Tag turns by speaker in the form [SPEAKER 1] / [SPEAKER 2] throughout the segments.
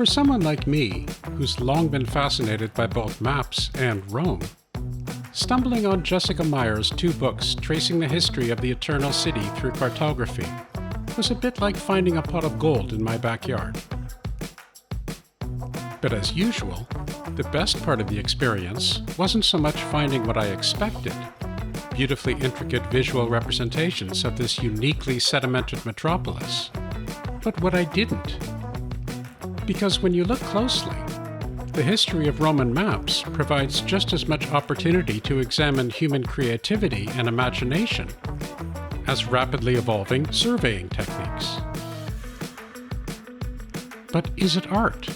[SPEAKER 1] For someone like me, who's long been fascinated by both maps and Rome, stumbling on Jessica Meyer's two books tracing the history of the Eternal City through cartography was a bit like finding a pot of gold in my backyard. But as usual, the best part of the experience wasn't so much finding what I expected, beautifully intricate visual representations of this uniquely sedimented metropolis, but what I didn't. Because when you look closely, the history of Roman maps provides just as much opportunity to examine human creativity and imagination as rapidly evolving surveying techniques. But is it art?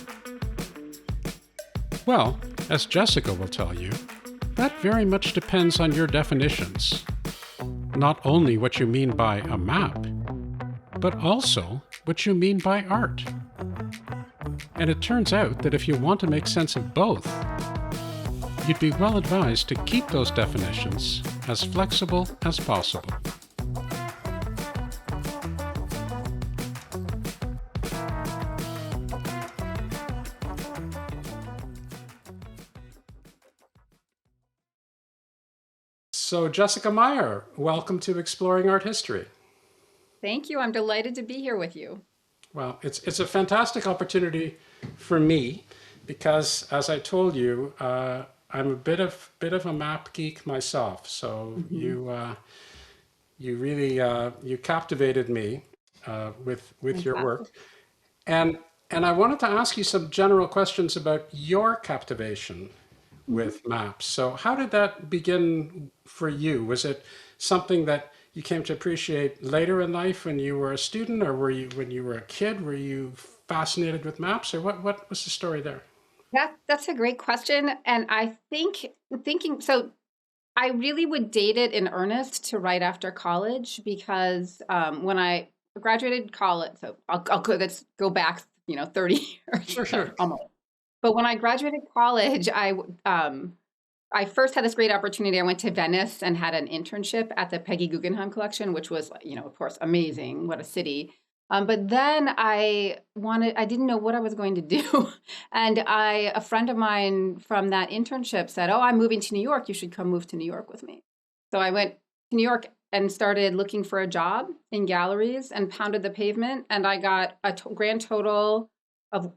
[SPEAKER 1] Well, as Jessica will tell you, that very much depends on your definitions. Not only what you mean by a map, but also what you mean by art. And it turns out that if you want to make sense of both, you'd be well advised to keep those definitions as flexible as possible. So, Jessica Meyer, welcome to Exploring Art History.
[SPEAKER 2] Thank you. I'm delighted to be here with you.
[SPEAKER 1] Well, it's a fantastic opportunity for me because, as I told you, I'm a bit of a map geek myself. So you really you captivated me with your
[SPEAKER 2] Fantastic.
[SPEAKER 1] work, and I wanted to ask you some general questions about your captivation
[SPEAKER 2] Mhm.
[SPEAKER 1] with maps. So how did that begin for you? Was it something that you came to appreciate later in life when you were a student, or were you when you were a kid? Were you fascinated with maps, or what was the story there?
[SPEAKER 2] That's a great question. And I think thinking so I really would date it in earnest to right after college because when I graduated college, so let's go back, 30 years
[SPEAKER 1] Sure, sure.
[SPEAKER 2] almost. But when I graduated college, I first had this great opportunity. I went to Venice and had an internship at the Peggy Guggenheim collection, which was, of course, amazing. What a city. But then I didn't know what I was going to do. And a friend of mine from that internship said, "Oh, I'm moving to New York. You should come move to New York with me." So I went to New York and started looking for a job in galleries and pounded the pavement. And I got a grand total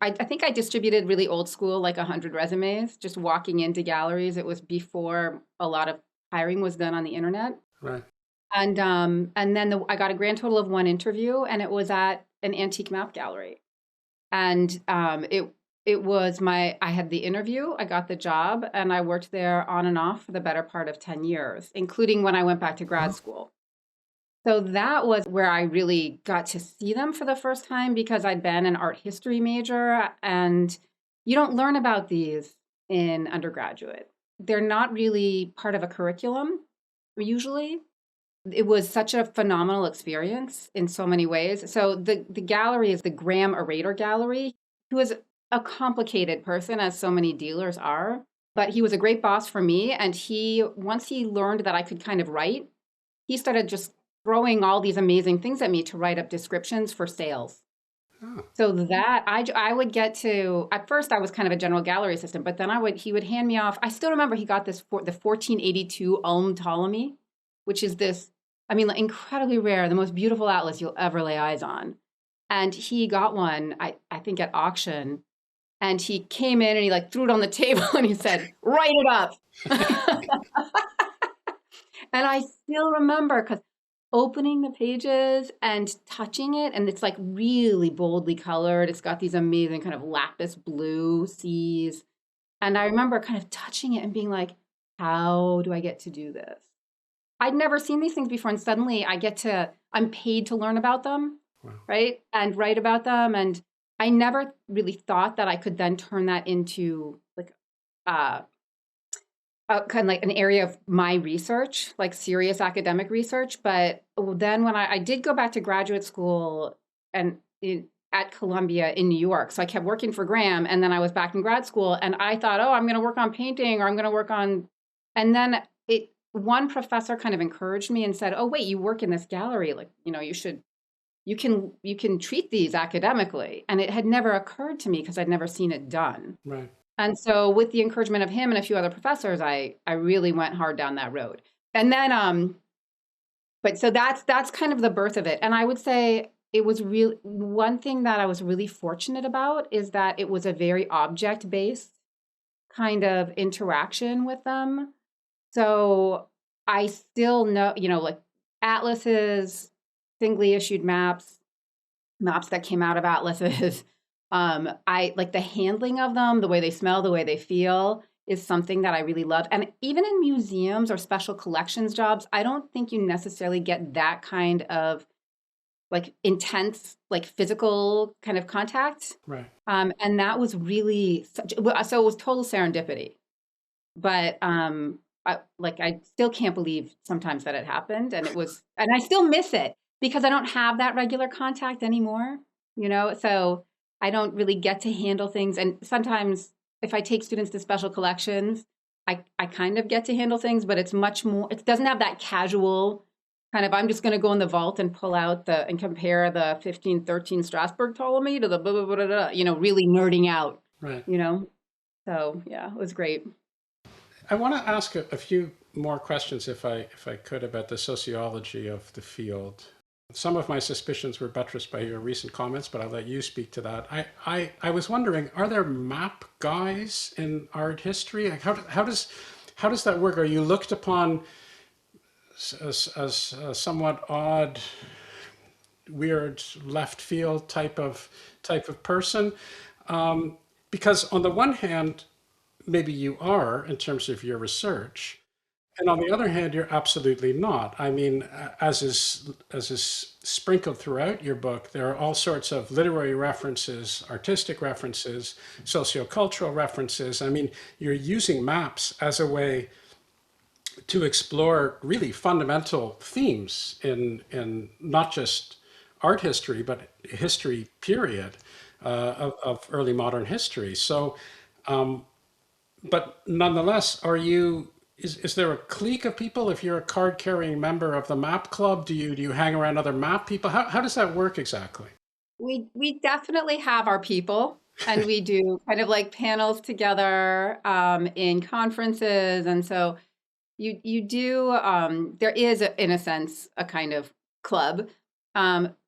[SPEAKER 2] I think I distributed really old school, like 100 resumes, just walking into galleries. It was before a lot of hiring was done on the internet.
[SPEAKER 1] Right.
[SPEAKER 2] And then I got a grand total of one interview, and it was at an antique map gallery. And it was I had the interview, I got the job, and I worked there on and off for the better part of 10 years, including when I went back to grad school. So that was where I really got to see them for the first time because I'd been an art history major, and you don't learn about these in undergraduate. They're not really part of a curriculum usually. It was such a phenomenal experience in so many ways. So the gallery is the Graham Arator Gallery. He was a complicated person, as so many dealers are, but he was a great boss for me. And once he learned that I could kind of write, he started just throwing all these amazing things at me to write up descriptions for sales.
[SPEAKER 1] Oh,
[SPEAKER 2] So that I would get to at first I was kind of a general gallery assistant, but then he would hand me off. I still remember he got this for the 1482 Ulm Ptolemy, which is this, I mean, like, incredibly rare, the most beautiful atlas you'll ever lay eyes on. And he got one, I think at auction, and he came in and he like threw it on the table and he said, "Write it up." And I still remember because opening the pages and touching it, and it's like really boldly colored. It's got these amazing kind of lapis blue seas. And I remember kind of touching it and being like, how do I get to do this? I'd never seen these things before. And suddenly I'm paid to learn about them,
[SPEAKER 1] wow.
[SPEAKER 2] right? And write about them. And I never really thought that I could then turn that into like uh, kind of like an area of my research, like serious academic research. But then when I did go back to graduate school and at Columbia in New York, so I kept working for Graham, and then I was back in grad school, and I thought, oh, I'm going to work on painting, or I'm going to work on, and then one professor kind of encouraged me and said, oh, wait, you work in this gallery, like, you should you can treat these academically. And it had never occurred to me because I'd never seen it done.
[SPEAKER 1] Right.
[SPEAKER 2] And so with the encouragement of him and a few other professors, I really went hard down that road. And then but so that's kind of the birth of it. And I would say it was really one thing that I was really fortunate about is that it was a very object-based kind of interaction with them. So I still know, like atlases, singly issued maps, maps that came out of atlases. I like the handling of them, the way they smell, the way they feel is something that I really love. And even in museums or special collections jobs, I don't think you necessarily get that kind of like intense, like physical kind of contact.
[SPEAKER 1] Right.
[SPEAKER 2] And that was really so it was total serendipity. But I still can't believe sometimes that it happened, and I still miss it because I don't have that regular contact anymore. So I don't really get to handle things. And sometimes if I take students to special collections, I kind of get to handle things, but it's much more. It doesn't have that casual kind of. I'm just going to go in the vault and pull out and compare the 1513 Strasbourg Ptolemy to the blah blah blah blah. Really nerding out.
[SPEAKER 1] Right.
[SPEAKER 2] So yeah, it was great.
[SPEAKER 1] I want to ask a few more questions, if I could, about the sociology of the field. Some of my suspicions were buttressed by your recent comments, but I'll let you speak to that. I was wondering, are there map guys in art history? Like how does that work? Are you looked upon as a somewhat odd, weird left field type of person? Because on the one hand, maybe you are in terms of your research, and on the other hand, you're absolutely not. I mean, as is sprinkled throughout your book, there are all sorts of literary references, artistic references, sociocultural references. I mean, you're using maps as a way to explore really fundamental themes in not just art history, but history period of early modern history. So, but nonetheless, is there a clique of people? If you're a card-carrying member of the map club, do you hang around other map people? How does that work exactly?
[SPEAKER 2] We definitely have our people, and we do kind of like panels together in conferences, and so you do. There is, in a sense, a kind of club.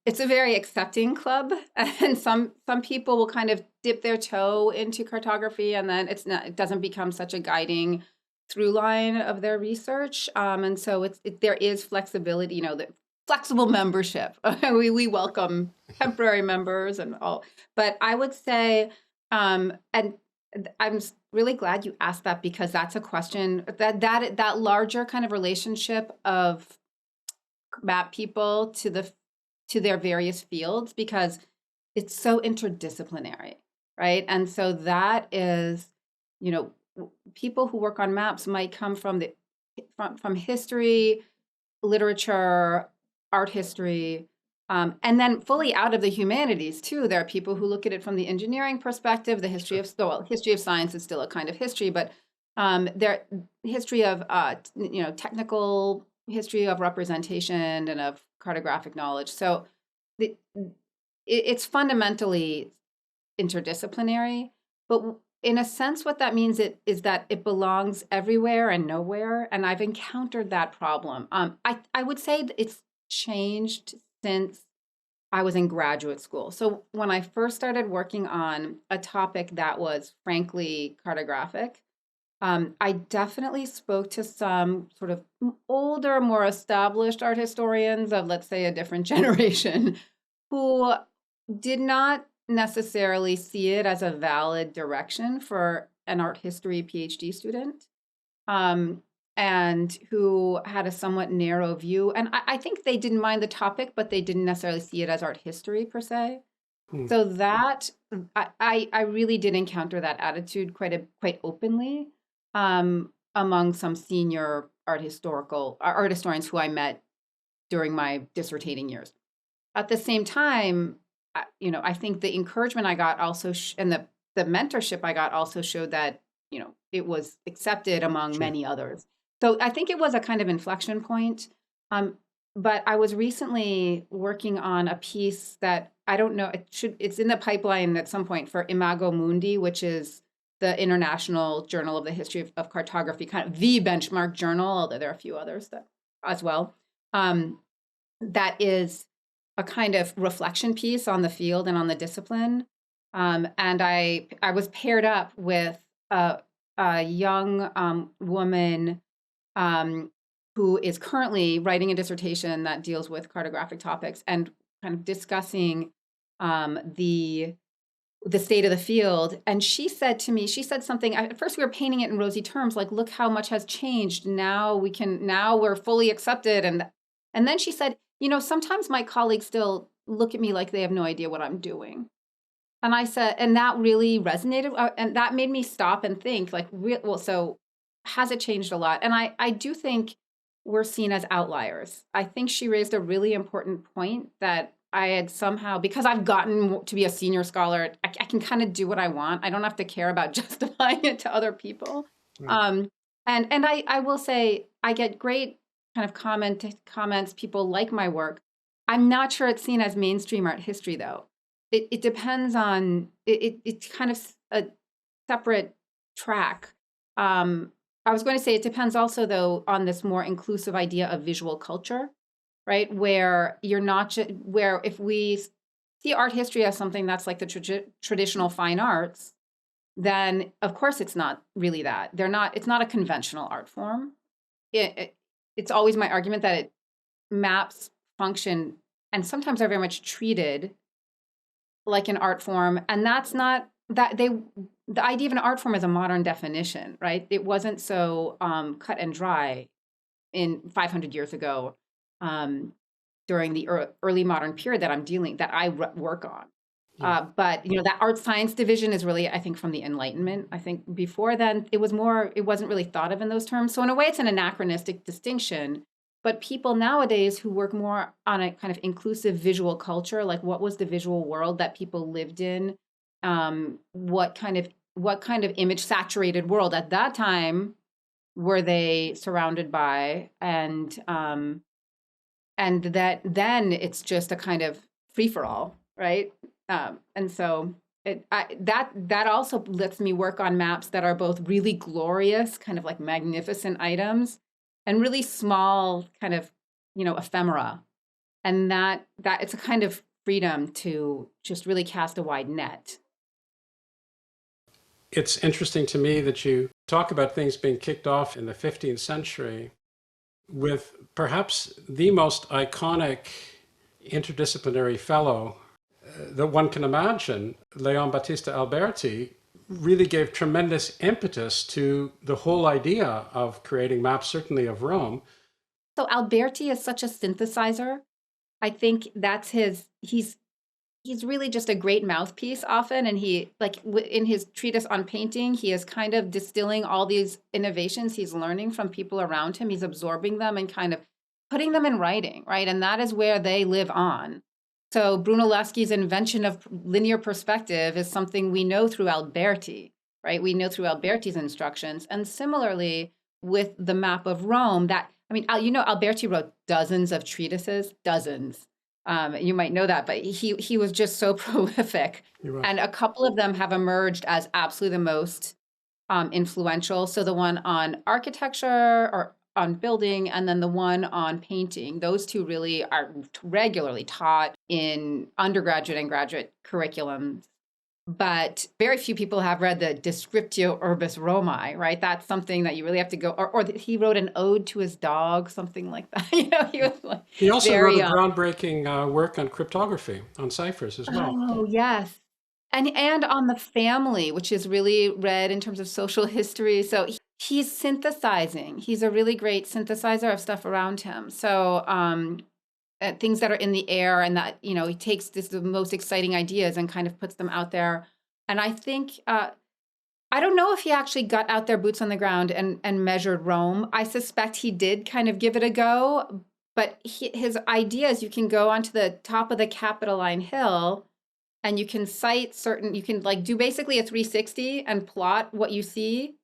[SPEAKER 2] It's a very accepting club, and some people will kind of dip their toe into cartography, and then it doesn't become such a guiding through line of their research. And so there is flexibility, the flexible membership. we welcome temporary members and all. But I would say, and I'm really glad you asked that because that's a question that larger kind of relationship of map people to their various fields, because it's so interdisciplinary, right? And so that is, people who work on maps might come from history, literature, art history, and then fully out of the humanities too. There are people who look at it from the engineering perspective. The history of science is still a kind of history, but their history of technical history of representation and of cartographic knowledge. So it's fundamentally interdisciplinary, but in a sense, what that means is that it belongs everywhere and nowhere. And I've encountered that problem. I would say that it's changed since I was in graduate school. So when I first started working on a topic that was frankly cartographic, I definitely spoke to some sort of older, more established art historians of, let's say, a different generation who did not necessarily see it as a valid direction for an art history PhD student, and who had a somewhat narrow view. And I think they didn't mind the topic, but they didn't necessarily see it as art history per se. So that I really did encounter that attitude quite openly among some senior art historians who I met during my dissertating years. At the same time, I think the encouragement I got also and the mentorship I got also showed that it was accepted among
[SPEAKER 1] Sure.
[SPEAKER 2] many others. So I think it was a kind of inflection point. but I was recently working on a piece that I don't know, it's in the pipeline at some point for Imago Mundi, which is the International Journal of the History of Cartography, kind of the benchmark journal, although there are a few others that as well. Um, that is a kind of reflection piece on the field and on the discipline. And I was paired up with a young woman um, who is currently writing a dissertation that deals with cartographic topics and kind of discussing the state of the field. And she said to me, she said something, at first we were painting it in rosy terms, like, look how much has changed. Now we're fully accepted. And then she said, sometimes my colleagues still look at me like they have no idea what I'm doing. And I said, and that really resonated. And that made me stop and think, like, well, so has it changed a lot? And I do think we're seen as outliers. I think she raised a really important point that I had somehow, because I've gotten to be a senior scholar, I can kind of do what I want. I don't have to care about justifying it to other people.
[SPEAKER 1] Right.
[SPEAKER 2] And I will say I get great kind of comments. People like my work. I'm not sure it's seen as mainstream art history, though. It depends on it's kind of a separate track. I was going to say it depends also, though, on this more inclusive idea of visual culture, right? Where you're not where if we see art history as something that's like the traditional fine arts, then of course it's not really that. It's not a conventional art form. It's always my argument that maps function and sometimes are very much treated like an art form, and that's not that the idea of an art form is a modern definition, right? It wasn't so cut and dry in 500 years ago during the early modern period that I work on.
[SPEAKER 1] Yeah.
[SPEAKER 2] But that art science division is really, I think, from the Enlightenment. I think before then it wasn't really thought of in those terms. So in a way, it's an anachronistic distinction. But people nowadays who work more on a kind of inclusive visual culture, like what was the visual world that people lived in? What kind of image saturated world at that time were they surrounded by? And that then it's just a kind of free for all, right? And so that also lets me work on maps that are both really glorious, kind of like magnificent items, and really small, kind of ephemera, and that it's a kind of freedom to just really cast a wide net.
[SPEAKER 1] It's interesting to me that you talk about things being kicked off in the 15th century with perhaps the most iconic interdisciplinary fellow that one can imagine, Leon Battista Alberti, really gave tremendous impetus to the whole idea of creating maps, certainly of Rome.
[SPEAKER 2] So Alberti is such a synthesizer. I think that's he's really just a great mouthpiece often. And he, like in his treatise on painting, he is kind of distilling all these innovations he's learning from people around him. He's absorbing them and kind of putting them in writing, right? And that is where they live on. So Brunelleschi's invention of linear perspective is something we know through Alberti, right? We know through Alberti's instructions. And similarly with the map of Rome, Alberti wrote dozens of treatises, dozens. You might know that, but he was just so prolific. And a couple of them have emerged as absolutely the most influential. So the one on architecture or on building, and then the one on painting. Those two really are regularly taught in undergraduate and graduate curriculums. But very few people have read the Descriptio Urbis Romae, right? That's something that you really have to go, or he wrote an ode to his dog, something like that. He was like
[SPEAKER 1] he also wrote a groundbreaking work on cryptography, on ciphers as well.
[SPEAKER 2] Oh, yes. And on the family, which is really read in terms of social history. So he's synthesizing. He's a really great synthesizer of stuff around him. So things that are in the air, and that, he takes the most exciting ideas and kind of puts them out there. And I think, I don't know if he actually got out there boots on the ground and measured Rome. I suspect he did kind of give it a go, but his ideas, you can go onto the top of the Capitoline Hill and you can you can like do basically a 360 and plot what you see,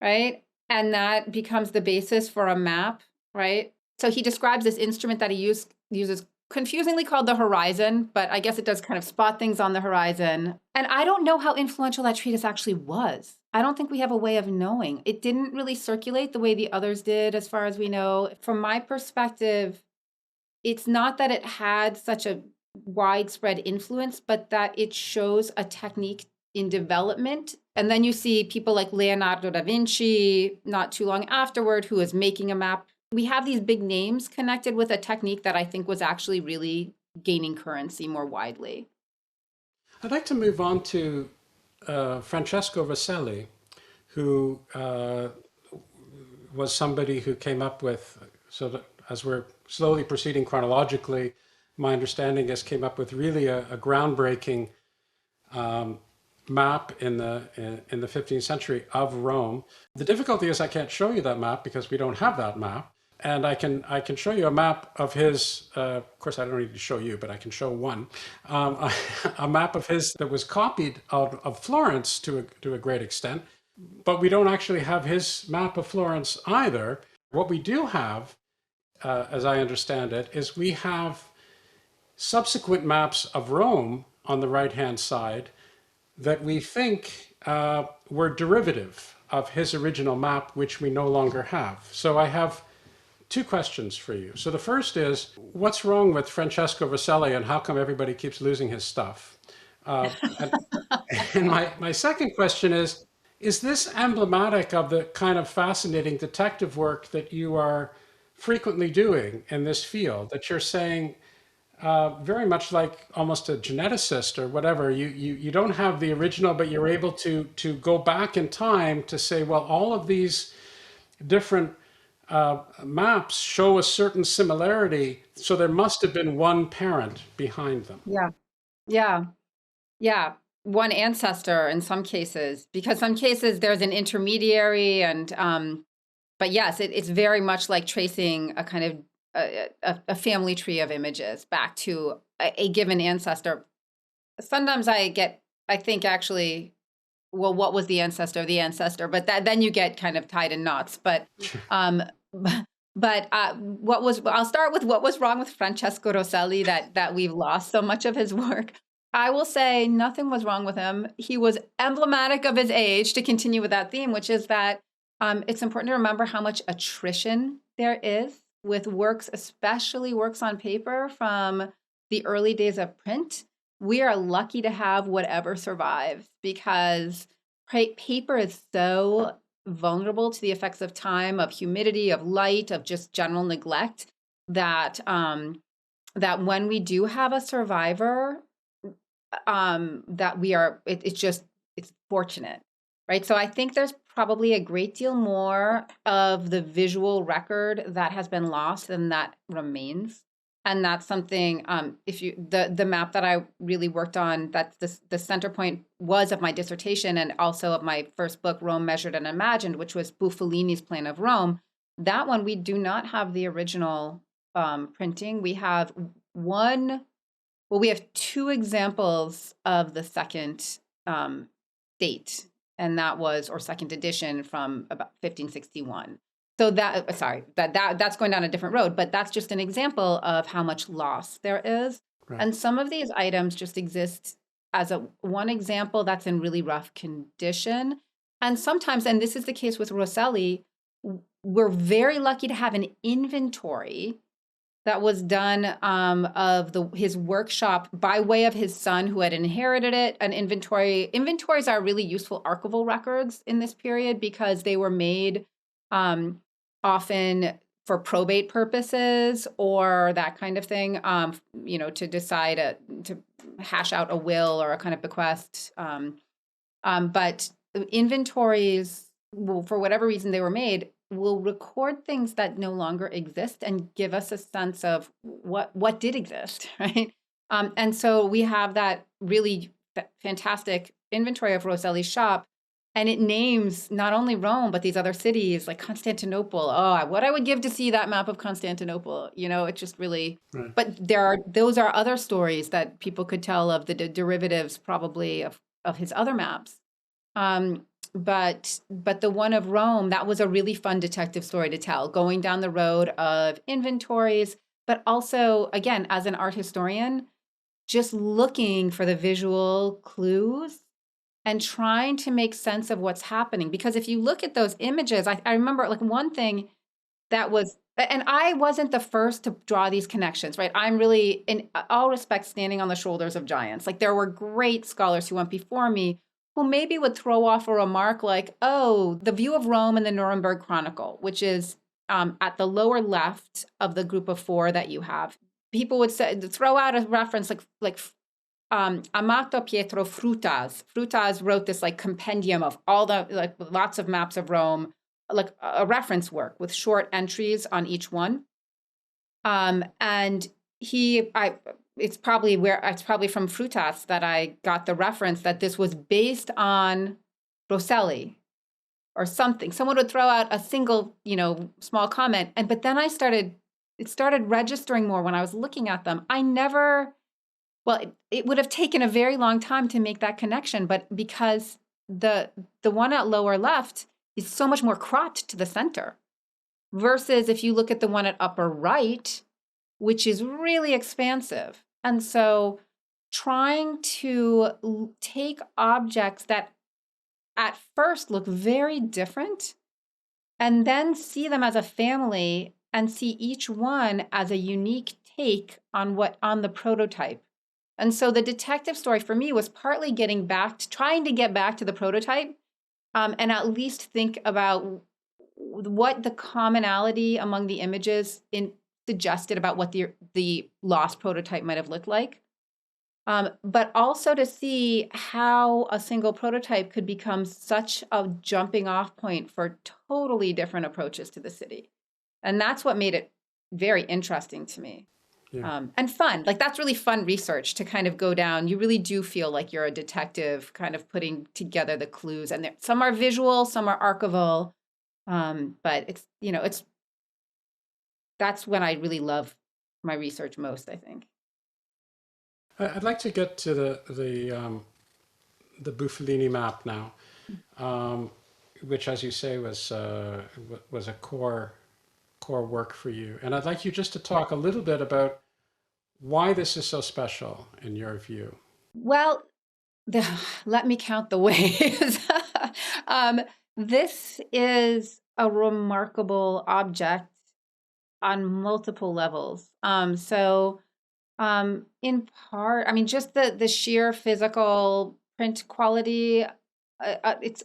[SPEAKER 2] right? And that becomes the basis for a map, right? So he describes this instrument that he uses, confusingly called the horizon, but I guess it does kind of spot things on the horizon. And I don't know how influential that treatise actually was. I don't think we have a way of knowing. It didn't really circulate the way the others did, as far as we know. From my perspective, it's not that it had such a widespread influence, but that it shows a technique in development. And then you see people like Leonardo da Vinci, not too long afterward, who is making a map. We have these big names connected with a technique that I think was actually really gaining currency more widely.
[SPEAKER 1] I'd like to move on to Francesco Rosselli, who was somebody who came up with, so that as we're slowly proceeding chronologically, my understanding is came up with really a groundbreaking map in the 15th century of Rome. The difficulty is I can't show you that map because we don't have that map. And I can show you a map of his. Of course, I don't need to show you, but I can show one, a map of his that was copied out of Florence to a great extent. But we don't actually have his map of Florence either. What we do have, as I understand it, is we have subsequent maps of Rome on the right-hand side that we think were derivative of his original map, which we no longer have. So I have two questions for you. So the first is, what's wrong with Francesco Rosselli and how come everybody keeps losing his stuff? And my second question is this emblematic of the kind of fascinating detective work that you are frequently doing in this field, that you're saying, very much like almost a geneticist or whatever, you don't have the original, but you're able to go back in time to say, well, all of these different maps show a certain similarity, so there must have been one parent behind them.
[SPEAKER 2] Yeah. Yeah. Yeah. One ancestor in some cases, because some cases there's an intermediary but yes, it's very much like tracing a kind of a family tree of images back to a given ancestor. Sometimes I think actually, well, what was the ancestor of the ancestor? But then you get kind of tied in knots. But um, I'll start with what was wrong with Francesco Rosselli that we've lost so much of his work. I will say nothing was wrong with him. He was emblematic of his age, to continue with that theme, which is that it's important to remember how much attrition there is with works, especially works on paper from the early days of print. We are lucky to have whatever survives because paper is so vulnerable to the effects of time, of humidity, of light, of just general neglect, that that when we do have a survivor, that we are, it's fortunate, right? So I think there's probably a great deal more of the visual record that has been lost than that remains. And that's something, if you the map that I really worked on, that's the center point was of my dissertation and also of my first book, Rome Measured and Imagined, which was Buffalini's Plan of Rome. That one, we do not have the original printing. We have we have two examples of the second date, and that was, or second edition, from about 1561. So that's going down a different road, but that's just an example of how much loss there is.
[SPEAKER 1] Right.
[SPEAKER 2] And some of these items just exist as one example that's in really rough condition. And sometimes, and this is the case with Rosselli, we're very lucky to have an inventory that was done of his workshop by way of his son who had inherited it. An inventory. Inventories are really useful archival records in this period because they were made often for probate purposes or that kind of thing, to decide to hash out a will or a kind of bequest. But inventories, for whatever reason they were made, will record things that no longer exist and give us a sense of what did exist, right? And so we have that really fantastic inventory of Rosselli's shop. And it names not only Rome, but these other cities like Constantinople. Oh, what I would give to see that map of Constantinople. It just really,
[SPEAKER 1] Right.
[SPEAKER 2] but those are other stories that people could tell of the derivatives probably of his other maps. but the one of Rome, that was a really fun detective story to tell, going down the road of inventories, but also, again, as an art historian, just looking for the visual clues and trying to make sense of what's happening. Because if you look at those images, I remember like one thing that was, and I wasn't the first to draw these connections, right? I'm really, in all respects, standing on the shoulders of giants. Like there were great scholars who went before me who maybe would throw off a remark like, oh, the view of Rome in the Nuremberg Chronicle, which is at the lower left of the group of four that you have. People would say, throw out a reference like Amato Pietro Frutas. Frutas wrote this like compendium of all the like lots of maps of Rome, like a reference work with short entries on each one. And it's probably from Frutas that I got the reference that this was based on Rosselli or something. Someone would throw out a single, small comment, but then it started registering more when I was looking at them. It would have taken a very long time to make that connection, but because the one at lower left is so much more cropped to the center versus if you look at the one at upper right, which is really expansive. And so trying to take objects that at first look very different and then see them as a family and see each one as a unique take on the prototype. And so the detective story for me was partly trying to get back to the prototype, and at least think about what the commonality among the images suggested about what the lost prototype might have looked like. But also to see how a single prototype could become such a jumping off point for totally different approaches to the city. And that's what made it very interesting to me. Yeah. And fun. Like that's really fun research to kind of go down. You really do feel like you're a detective kind of putting together the clues, and some are visual, some are archival. But that's when I really love my research most, I think.
[SPEAKER 1] I'd like to get to the Bufalini map now, which, as you say, was a core work for you. And I'd like you just to talk a little bit about why this is so special in your view.
[SPEAKER 2] Well, let me count the ways. This is a remarkable object on multiple levels. In part, I mean, just the sheer physical print quality, it's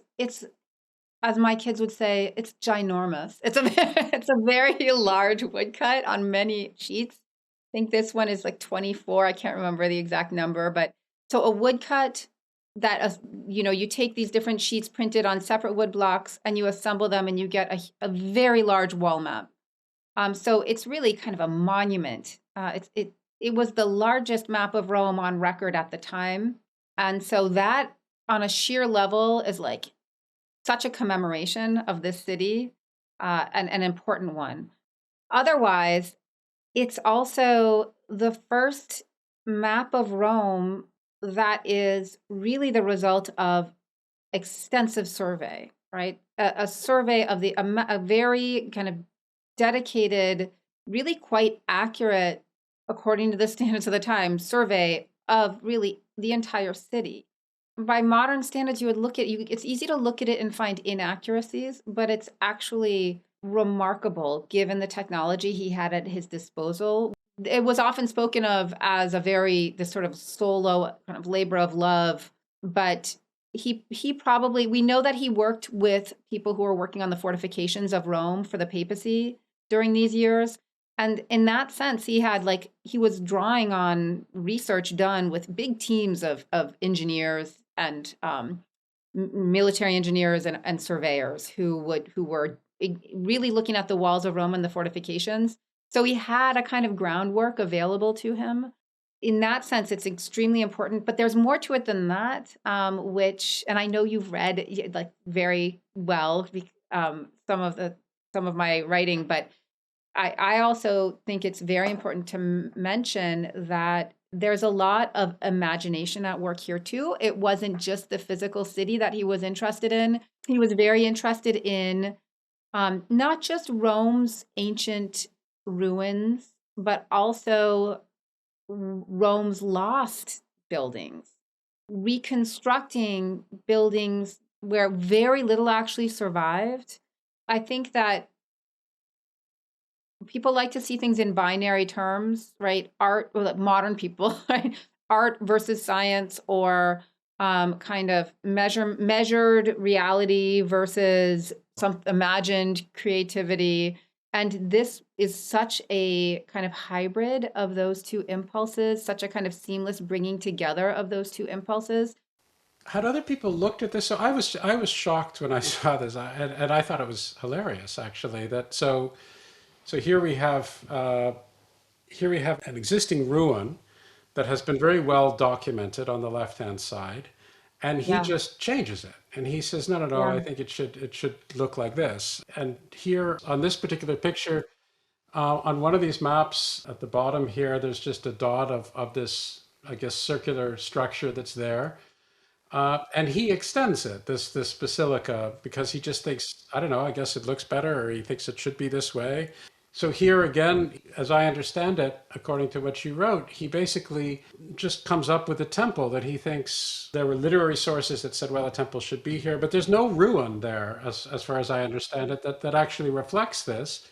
[SPEAKER 2] as my kids would say, it's ginormous. It's a very large woodcut on many sheets. I think this one is like 24. I can't remember the exact number, but so a woodcut that you take these different sheets printed on separate wood blocks and you assemble them and you get a very large wall map. So it's really kind of a monument. It was the largest map of Rome on record at the time, and so that on a sheer level is like such a commemoration of this city, and an important one. Otherwise, it's also the first map of Rome that is really the result of extensive survey, right? A survey of a very kind of dedicated, really quite accurate, according to the standards of the time, survey of really the entire city. By modern standards, you would look at it's easy to look at it and find inaccuracies, but it's actually remarkable given the technology he had at his disposal. It was often spoken of as this sort of solo kind of labor of love, but he probably, we know that he worked with people who were working on the fortifications of Rome for the papacy during these years. And in that sense, he was drawing on research done with big teams of engineers and military engineers and surveyors who were really looking at the walls of Rome and the fortifications. So he had a kind of groundwork available to him. In that sense, it's extremely important, but there's more to it than that, which, and I know you've read like very well some of my writing, but I also think it's very important to mention that there's a lot of imagination at work here too. It wasn't just the physical city that he was interested in. He was very interested in not just Rome's ancient ruins, but also Rome's lost buildings, reconstructing buildings where very little actually survived. I think that people like to see things in binary terms, right? Art, or like modern people, right? Art versus science, or kind of measured reality versus some imagined creativity. And this is such a kind of hybrid of those two impulses, such a kind of seamless bringing together of those two impulses.
[SPEAKER 1] Had other people looked at this? So I was shocked when I saw this, and I thought it was hilarious actually. So here we have an existing ruin that has been very well documented on the left-hand side, and he
[SPEAKER 2] Yeah,
[SPEAKER 1] just changes it. And he says, "No, no, no,
[SPEAKER 2] yeah,
[SPEAKER 1] I think it should look like this." And here on this particular picture, on one of these maps at the bottom here, there's just a dot of this, I guess, circular structure that's there. And he extends it, this basilica, because he just thinks, I don't know, I guess it looks better, or he thinks it should be this way. So here again, as I understand it, according to what you wrote, he basically just comes up with a temple that he thinks there were literary sources that said, well, a temple should be here, but there's no ruin there, as far as I understand it, that actually reflects this.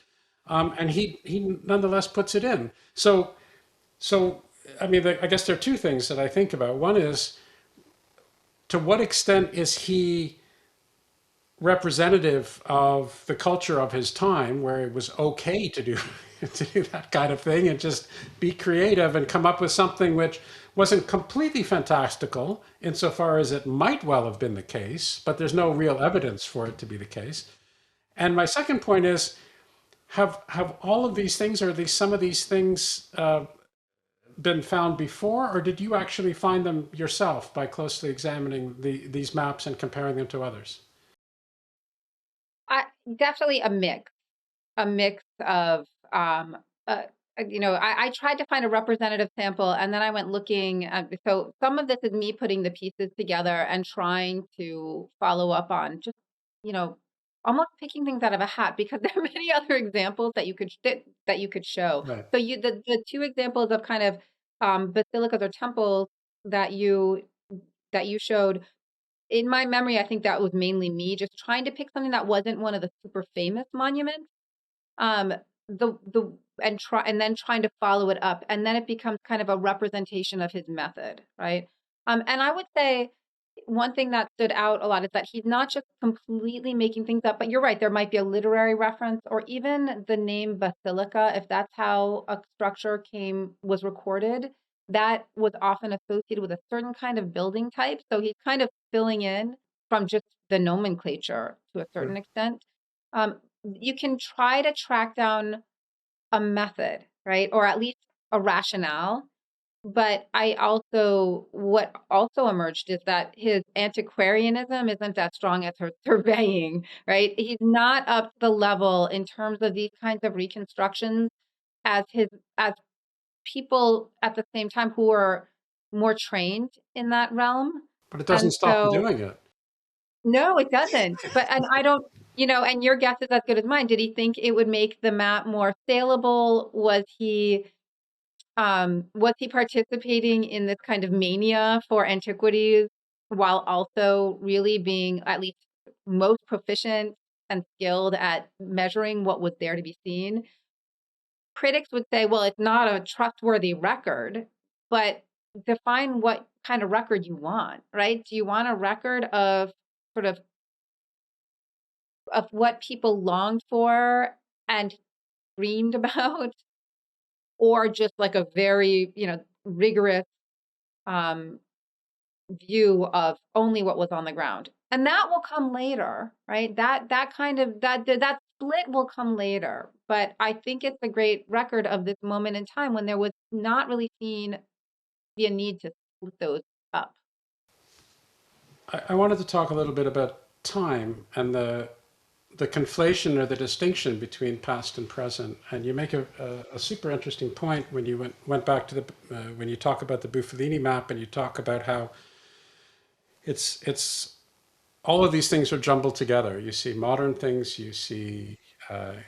[SPEAKER 1] And he nonetheless puts it in. So I mean, I guess there are two things that I think about. One is, to what extent is he representative of the culture of his time, where it was okay to do to do that kind of thing and just be creative and come up with something which wasn't completely fantastical insofar as it might well have been the case, but there's no real evidence for it to be the case. And my second point is, have all of these things, or at least some of these things, been found before, or did you actually find them yourself by closely examining these maps and comparing them to others?
[SPEAKER 2] I definitely a mix of I tried to find a representative sample, and then I went looking at, so some of this is me putting the pieces together and trying to follow up on just, you know, almost picking things out of a hat, because there are many other examples that you could show.
[SPEAKER 1] Right.
[SPEAKER 2] So the two examples of kind of basilicas or temples that you showed, in my memory, I think that was mainly me just trying to pick something that wasn't one of the super famous monuments, um, the and then trying to follow it up, and then it becomes kind of a representation of his method, right? And I would say one thing that stood out a lot is that he's not just completely making things up, but you're right, there might be a literary reference, or even the name basilica, if that's how a structure was recorded, that was often associated with a certain kind of building type. So he's kind of filling in from just the nomenclature to a certain
[SPEAKER 1] Sure.
[SPEAKER 2] extent. You can try to track down a method, right? Or at least a rationale. But what also emerged is that his antiquarianism isn't that strong as her surveying, right? He's not up to the level in terms of these kinds of reconstructions as people at the same time who are more trained in that realm.
[SPEAKER 1] But it doesn't
[SPEAKER 2] And
[SPEAKER 1] stop him
[SPEAKER 2] so
[SPEAKER 1] doing it.
[SPEAKER 2] no, it doesn't. But and I don't, and your guess is as good as mine. Did he think it would make the map more saleable? Was he participating in this kind of mania for antiquities while also really being at least most proficient and skilled at measuring what was there to be seen? Critics would say, well, it's not a trustworthy record, but define what kind of record you want, right? Do you want a record of sort of what people longed for and dreamed about, or just like a very, rigorous um, view of only what was on the ground? And that will come later, right? That split will come later. But I think it's a great record of this moment in time when there was not really seen be a need to split those up.
[SPEAKER 1] I wanted to talk a little bit about time and the conflation or the distinction between past and present. And you make a super interesting point when you went back to the when you talk about the Bufalini map and you talk about how it's all of these things are jumbled together. You see modern things, you see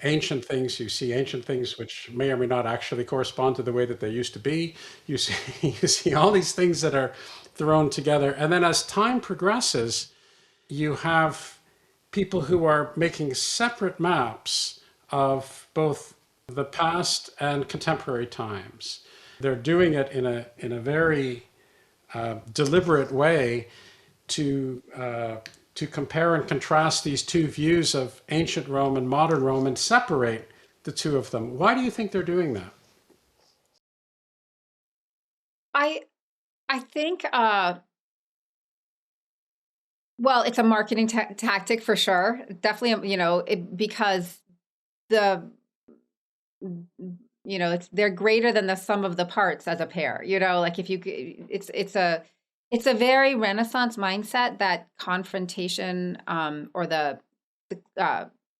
[SPEAKER 1] ancient things which may or may not actually correspond to the way that they used to be. You see, you see all these things that are thrown together. And then as time progresses, you have people who are making separate maps of both the past and contemporary times. They're doing it in a very deliberate way to compare and contrast these two views of ancient Rome and modern Rome and separate the two of them. Why do you think they're doing that?
[SPEAKER 2] I I think well, it's a marketing tactic for sure. Definitely, because the it's they're greater than the sum of the parts as a pair. Like if it's a very Renaissance mindset, that confrontation, or the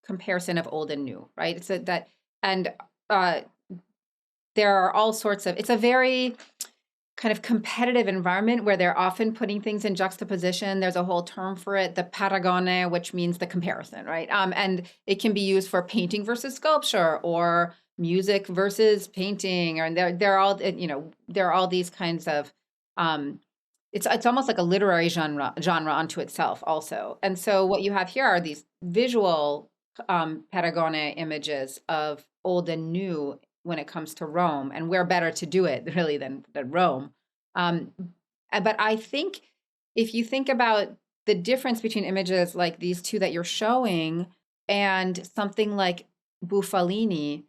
[SPEAKER 2] comparison of old and new, right? It's a, that and uh, there are all sorts of. It's a very kind of competitive environment where they're often putting things in juxtaposition. There's a whole term for it, the paragone, which means the comparison, right? And it can be used for painting versus sculpture or music versus painting, or they're all there are all these kinds of it's almost like a literary genre unto itself also. And so what you have here are these visual paragone images of old and new when it comes to Rome, and we're better to do it really than Rome. Um, but I think if you think about the difference between images like these two that you're showing and something like Buffalini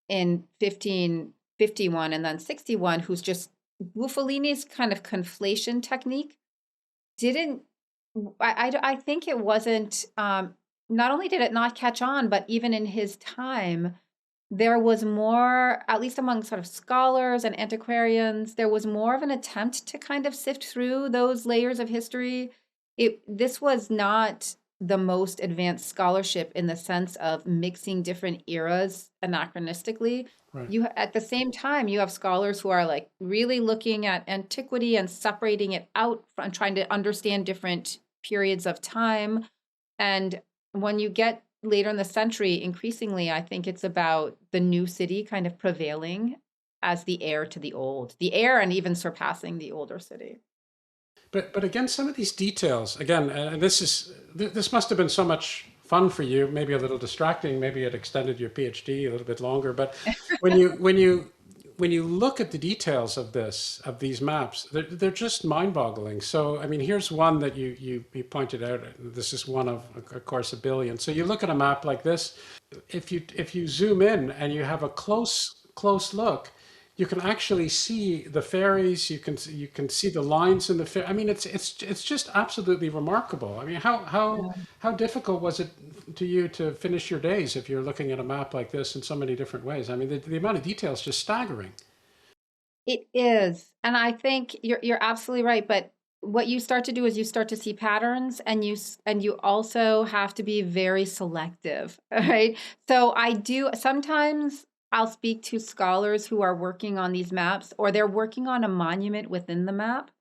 [SPEAKER 2] in 1551 and then 61, who's just Buffalini's kind of conflation technique didn't I think it wasn't not only did it not catch on, but even in his time there was more, at least among sort of scholars and antiquarians, there was more of an attempt to kind of sift through those layers of history. This was not the most advanced scholarship in the sense of mixing different eras anachronistically.
[SPEAKER 1] Right.
[SPEAKER 2] At the same time, you have scholars who are like really looking at antiquity and separating it out from trying to understand different periods of time. And when you get later in the century, increasingly, I think it's about the new city kind of prevailing as the heir to the heir and even surpassing the older city.
[SPEAKER 1] But again, some of these details, again, this must have been so much fun for you, maybe a little distracting, maybe it extended your PhD a little bit longer. But when you look at the details of these maps, they're just mind-boggling. So I mean, here's one that you pointed out. This is one of course, a billion. So you look at a map like this. If you zoom in and you have a close look, you can actually see the ferries. You can see the lines in the ferry. I mean, it's just absolutely remarkable. I mean, how difficult was it to you to finish your days if you're looking at a map like this in so many different ways? I mean, the amount of detail is just staggering.
[SPEAKER 2] It is. And I think you're absolutely right. But what you start to do is you start to see patterns, and you also have to be very selective, right? So I do sometimes I'll speak to scholars who are working on these maps, or they're working on a monument within the map,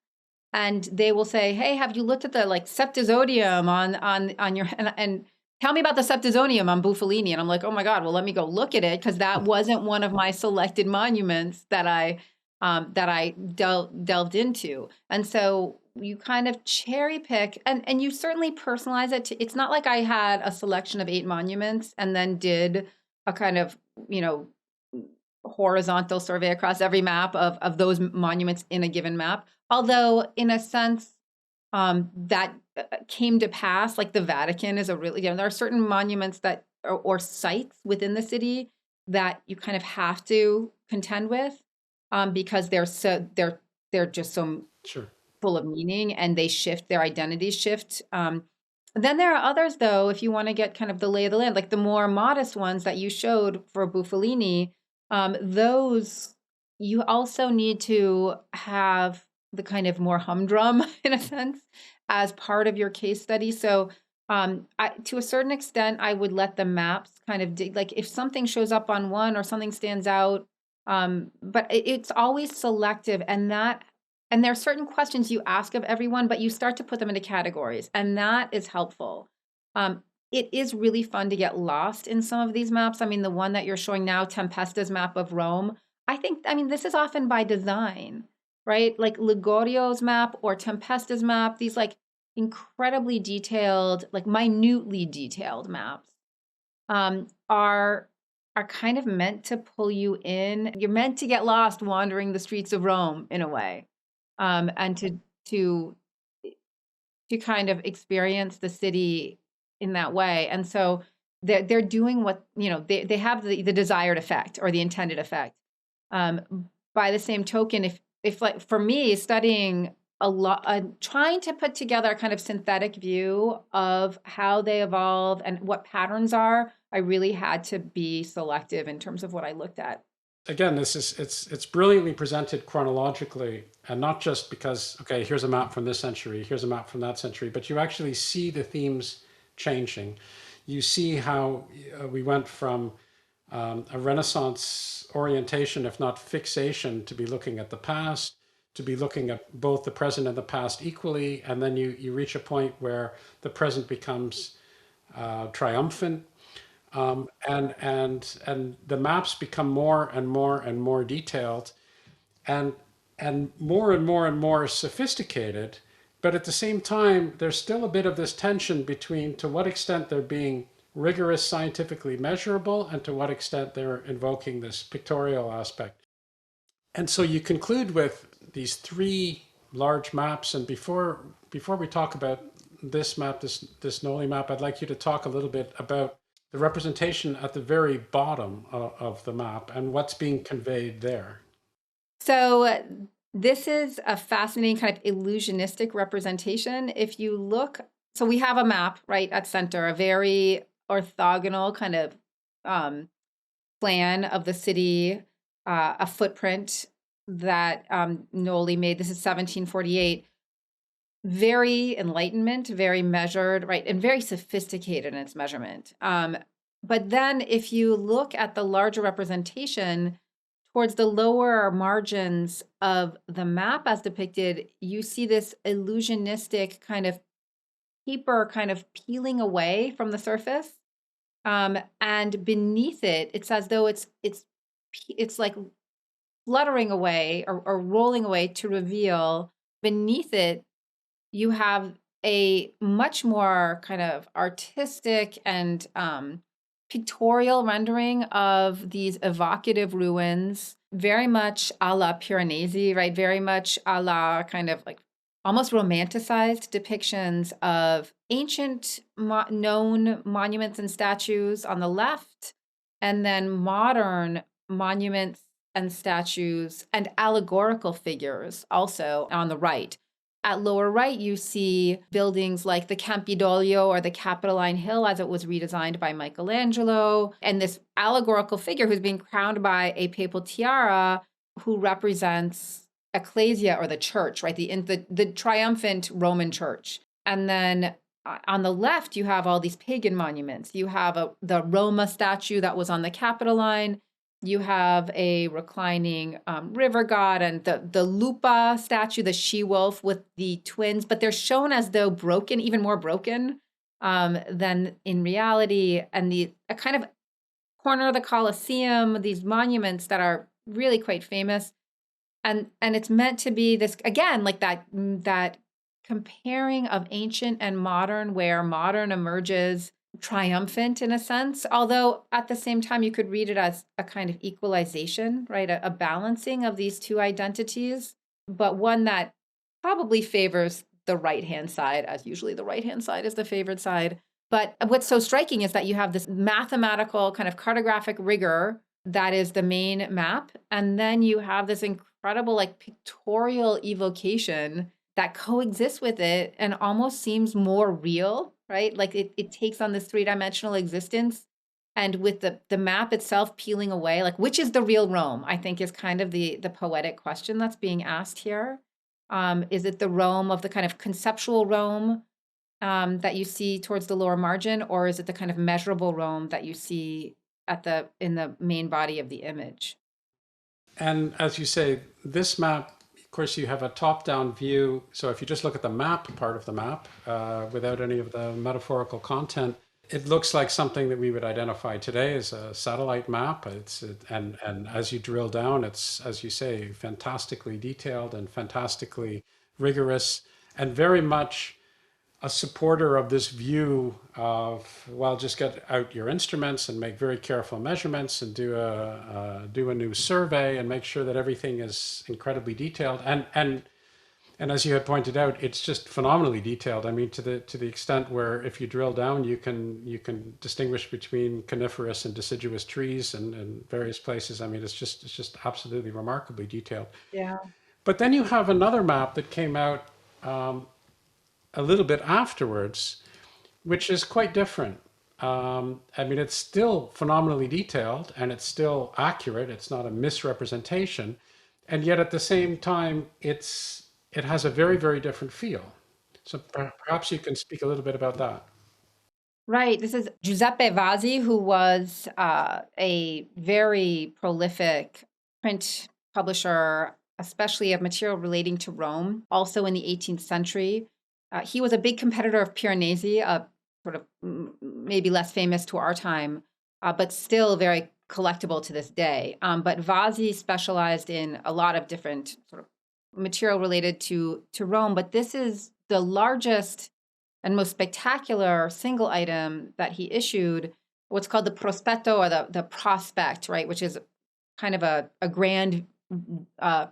[SPEAKER 2] and they will say, "Hey, have you looked at the like septizonium on your and tell me about the septizonium on Buffalini?" And I'm like, "Oh my God, well, let me go look at it because that wasn't one of my selected monuments that I delved into." And so you kind of cherry pick, and you certainly personalize it. It's not like I had a selection of 8 monuments and then did a kind of you know horizontal survey across every map of those monuments in a given map. Although, in a sense, that came to pass. Like the Vatican is a really, there are certain monuments that or sites within the city that you kind of have to contend with, because they're just so
[SPEAKER 1] Sure.
[SPEAKER 2] full of meaning, and they shift their identities shift. Then there are others, though, if you want to get kind of the lay of the land, like the more modest ones that you showed for Buffalini, those you also need to have the kind of more humdrum, in a sense, as part of your case study. So To a certain extent, I would let the maps kind of dig, like if something shows up on one or something stands out, but it's always selective, and there are certain questions you ask of everyone, but you start to put them into categories, and that is helpful. It is really fun to get lost in some of these maps. I mean, the one that you're showing now, Tempesta's map of Rome, I mean, this is often by design, right? Like Ligorio's map or Tempesta's map, these like incredibly detailed, like minutely detailed maps, um, are are kind of meant to pull you in. You're meant to get lost wandering the streets of Rome in a way, and to to kind of experience the city in that way. And so they're doing what, they have the desired effect or the intended effect. By the same token, if like for me studying a lot, trying to put together a kind of synthetic view of how they evolve and what patterns are, I really had to be selective in terms of what I looked at.
[SPEAKER 1] Again, it's brilliantly presented chronologically, and not just because, okay, here's a map from this century, here's a map from that century, but you actually see the themes changing. You see how we went from a Renaissance orientation, if not fixation, to be looking at the past, to be looking at both the present and the past equally, and then you reach a point where the present becomes triumphant, and the maps become more and more and more detailed, and more and more and more sophisticated. But at the same time, there's still a bit of this tension between to what extent they're being rigorous, scientifically measurable, and to what extent they're invoking this pictorial aspect. And so you conclude with these three large maps. And before we talk about this map, this Noli map, I'd like you to talk a little bit about the representation at the very bottom of the map and what's being conveyed there.
[SPEAKER 2] So this is a fascinating kind of illusionistic representation. If you look, so we have a map right at center, a very orthogonal kind of plan of the city, a footprint that Noli made. This is 1748. Very Enlightenment, very measured, right, and very sophisticated in its measurement. But then if you look at the larger representation towards the lower margins of the map as depicted, you see this illusionistic kind of paper kind of peeling away from the surface. And beneath it, it's as though it's like fluttering away or rolling away to reveal beneath it you have a much more kind of artistic and pictorial rendering of these evocative ruins, very much a la Piranesi, right? Very much a la kind of like almost romanticized depictions of ancient known monuments and statues on the left, and then modern monuments and statues and allegorical figures also on the right. At lower right, you see buildings like the Campidoglio or the Capitoline Hill as it was redesigned by Michelangelo, and this allegorical figure who's being crowned by a papal tiara who represents ecclesia or the church, right? The triumphant Roman church. And then on the left, you have all these pagan monuments. You have the Roma statue that was on the Capitoline. You have a reclining river god and the Lupa statue, the she-wolf with the twins, but they're shown as though broken, even more broken than in reality. And a kind of corner of the Colosseum, these monuments that are really quite famous. And it's meant to be this, again, like that comparing of ancient and modern, where modern emerges triumphant in a sense, although at the same time you could read it as a kind of equalization, right? A balancing of these two identities, but one that probably favors the right-hand side, as usually the right-hand side is the favored side. But what's so striking is that you have this mathematical kind of cartographic rigor that is the main map, and then you have this incredible like pictorial evocation that coexists with it and almost seems more real, right? Like it takes on this three-dimensional existence. And with the map itself peeling away, like which is the real Rome, I think is kind of the poetic question that's being asked here. Is it the Rome of the kind of conceptual Rome that you see towards the lower margin, or is it the kind of measurable Rome that you see at the in the main body of the image?
[SPEAKER 1] And as you say, this map, of course, you have a top-down view. So if you just look at the map part of the map, without any of the metaphorical content, it looks like something that we would identify today as a satellite map. And as you drill down, it's, as you say, fantastically detailed and fantastically rigorous, and very much a supporter of this view of, well, just get out your instruments and make very careful measurements and do a new survey and make sure that everything is incredibly detailed. And as you had pointed out, it's just phenomenally detailed. I mean, to the extent where if you drill down, you can distinguish between coniferous and deciduous trees and various places. I mean, it's just absolutely remarkably detailed.
[SPEAKER 2] Yeah.
[SPEAKER 1] But then you have another map that came out a little bit afterwards, which is quite different. I mean, it's still phenomenally detailed and it's still accurate. It's not a misrepresentation, and yet at the same time, it has a very, very different feel. So perhaps you can speak a little bit about that.
[SPEAKER 2] Right. This is Giuseppe Vasi, who was a very prolific print publisher, especially of material relating to Rome, also in the 18th century. He was a big competitor of Piranesi, sort of maybe less famous to our time, but still very collectible to this day. But Vasi specialized in a lot of different sort of material related to Rome, but this is the largest and most spectacular single item that he issued, what's called the prospetto, or the prospect, right, which is kind of a grand, a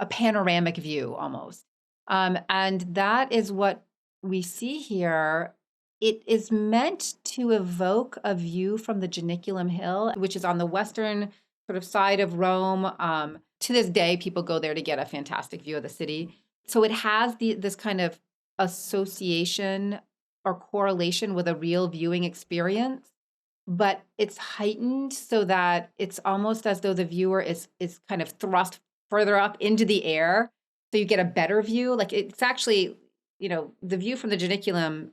[SPEAKER 2] panoramic view almost. And that is what we see here. It is meant to evoke a view from the Janiculum Hill, which is on the western sort of side of Rome. To this day, people go there to get a fantastic view of the city. So it has this kind of association or correlation with a real viewing experience, but it's heightened so that it's almost as though the viewer is kind of thrust further up into the air, so you get a better view. Like it's actually, the view from the Janiculum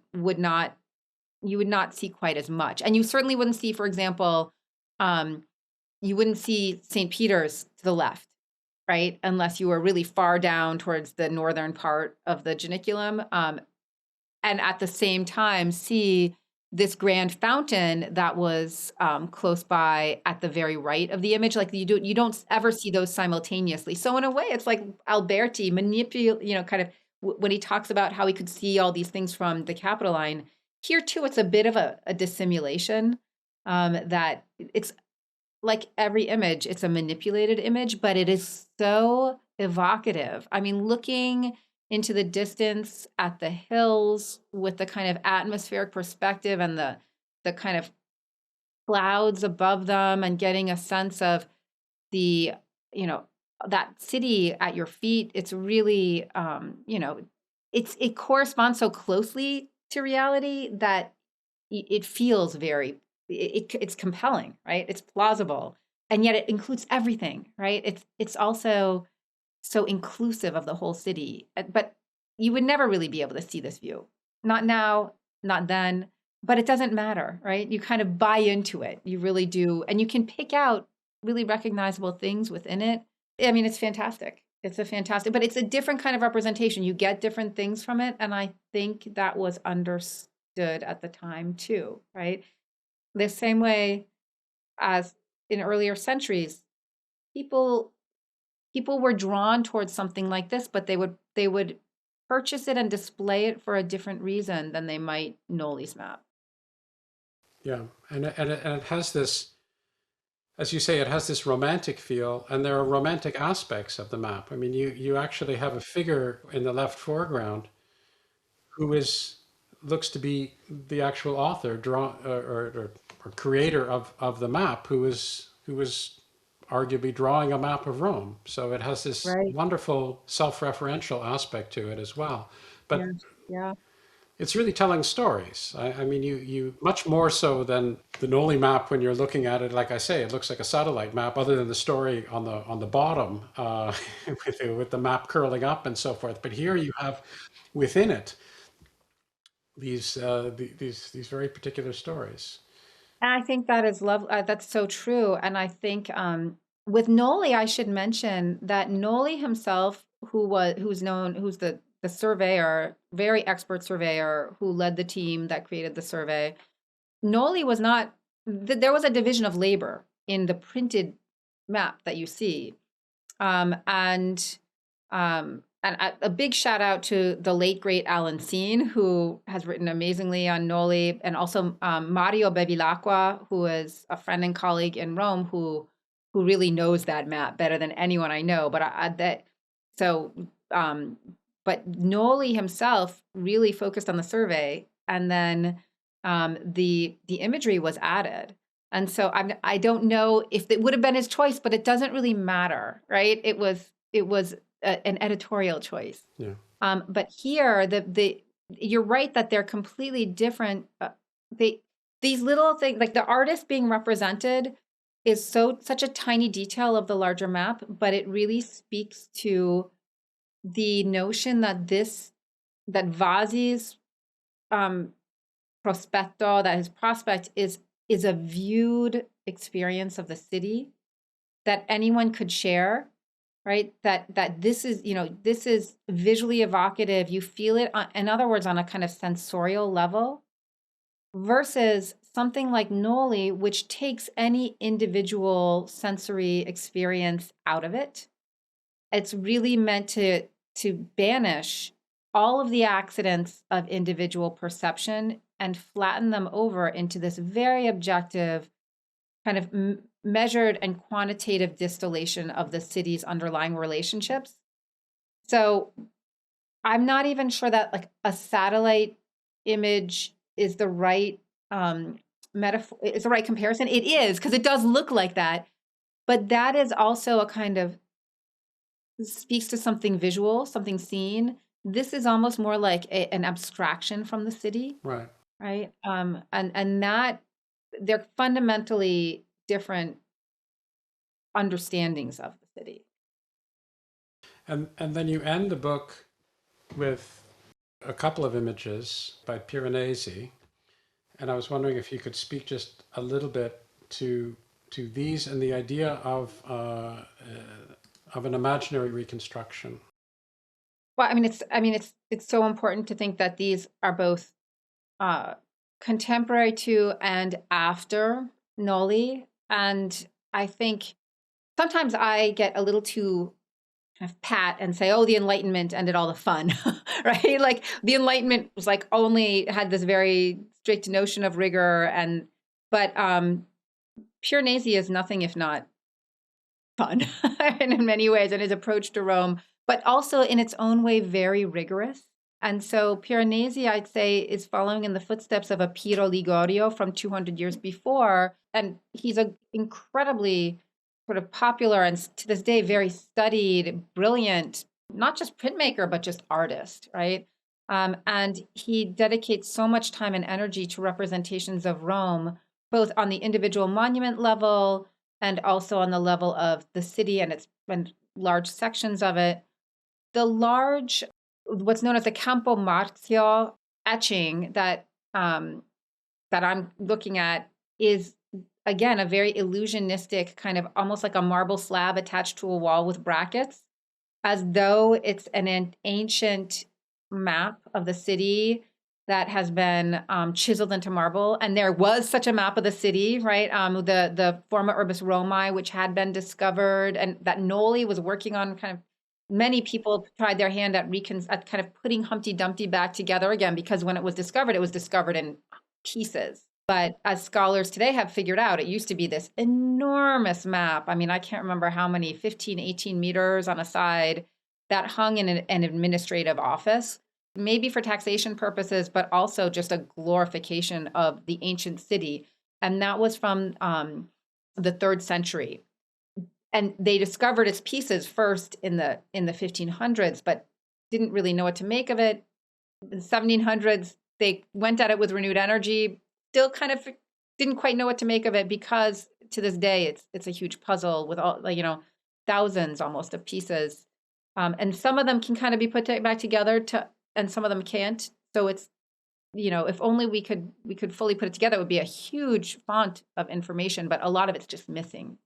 [SPEAKER 2] you would not see quite as much, and you certainly wouldn't see, for example, you wouldn't see St. Peter's to the left, right? Unless you were really far down towards the northern part of the Janiculum, and at the same time see this grand fountain that was close by at the very right of the image. Like you don't ever see those simultaneously. So in a way, it's like Alberti manipulate, kind of when he talks about how he could see all these things from the Capitoline. Here too, it's a bit of a dissimulation, that it's like every image, it's a manipulated image, but it is so evocative. I mean, looking into the distance at the hills with the kind of atmospheric perspective and the kind of clouds above them, and getting a sense of the, that city at your feet. It's really, it corresponds so closely to reality that it feels very, it's compelling, right? It's plausible, and yet it includes everything, right? It's also so inclusive of the whole city. But you would never really be able to see this view. Not now, not then, but it doesn't matter, right? You kind of buy into it. You really do. And you can pick out really recognizable things within it. I mean, it's fantastic. But it's a different kind of representation. You get different things from it. And I think that was understood at the time too, right? The same way as in earlier centuries, people were drawn towards something like this, but they would purchase it and display it for a different reason than they might Noli's map.
[SPEAKER 1] Yeah, and it has this, as you say, it has this romantic feel, and there are romantic aspects of the map. I mean, you actually have a figure in the left foreground who looks to be the actual author, or creator of the map, who was arguably drawing a map of Rome. So it has this
[SPEAKER 2] Right.
[SPEAKER 1] wonderful self-referential aspect to it as well.
[SPEAKER 2] Yeah.
[SPEAKER 1] But
[SPEAKER 2] Yeah.
[SPEAKER 1] it's really telling stories. I mean, you much more so than the Noli map when you're looking at it. Like I say, it looks like a satellite map, other than the story on the bottom, with the map curling up and so forth. But here you have within it these very particular stories.
[SPEAKER 2] And I think that is love. That's so true. And I think with Noli, I should mention that Noli himself, who's the surveyor, very expert surveyor who led the team that created the survey. Noli was not. There was a division of labor in the printed map that you see, and a big shout out to the late great Alan Seen, who has written amazingly on Noli, and also Mario Bevilacqua, who is a friend and colleague in Rome, who really knows that map better than anyone I know. But so, but Noli himself really focused on the survey, and then the imagery was added. And so I don't know if it would have been his choice, but it doesn't really matter, right? It was an editorial choice.
[SPEAKER 1] Yeah.
[SPEAKER 2] But here, you're right that they're completely different. These little things, like the artist being represented, is such a tiny detail of the larger map, but it really speaks to the notion that Vasi's prospetto, that his prospect is a viewed experience of the city that anyone could share, right? That this is, this is visually evocative. You feel it, in other words, on a kind of sensorial level, versus something like Noli, which takes any individual sensory experience out of it. It's really meant to banish all of the accidents of individual perception and flatten them over into this very objective kind of measured and quantitative distillation of the city's underlying relationships. So I'm not even sure that like a satellite image is the right metaphor, is the right comparison. It is, because it does look like that, but that is also a kind of speaks to something visual, something seen. This is almost more like an abstraction from the city,
[SPEAKER 1] Right.
[SPEAKER 2] right? And that they're fundamentally different understandings of the city.
[SPEAKER 1] And then you end the book with a couple of images by Piranesi, and I was wondering if you could speak just a little bit to these and the idea of an imaginary reconstruction.
[SPEAKER 2] Well, it's so important to think that these are both contemporary to and after Noli, and I think sometimes I get a little too kind of pat and say, "Oh, the Enlightenment ended all the fun," right? Like the Enlightenment was like only had this very strict notion of rigor, but Piranesi is nothing if not fun, and in many ways, and his approach to Rome, but also in its own way very rigorous. And so Piranesi, I'd say, is following in the footsteps of a Piero Ligorio from 200 years before, and he's an incredibly sort of popular and to this day very studied, brilliant, not just printmaker, but just artist, right? And he dedicates so much time and energy to representations of Rome, both on the individual monument level and also on the level of the city and large sections of it. What's known as the Campo Marzio etching that I'm looking at is, again, a very illusionistic kind of almost like a marble slab attached to a wall with brackets, as though it's an ancient map of the city that has been chiseled into marble. And there was such a map of the city, right? The Forma Urbis Romae, which had been discovered, and that Noli was working on. Kind of many people tried their hand at kind of putting Humpty Dumpty back together again, because when it was discovered in pieces. But as scholars today have figured out, it used to be this enormous map. I mean, I can't remember how many, 15, 18 meters on a side, that hung in an administrative office, maybe for taxation purposes, but also just a glorification of the ancient city. And that was from the 3rd century. And they discovered its pieces first in the 1500s, but didn't really know what to make of it. In the 1700s, they went at it with renewed energy, still kind of didn't quite know what to make of it, because to this day it's a huge puzzle with all, thousands almost of pieces, and some of them can kind of be put back together and some of them can't. So it's if only we could fully put it together, it would be a huge font of information, but a lot of it's just missing.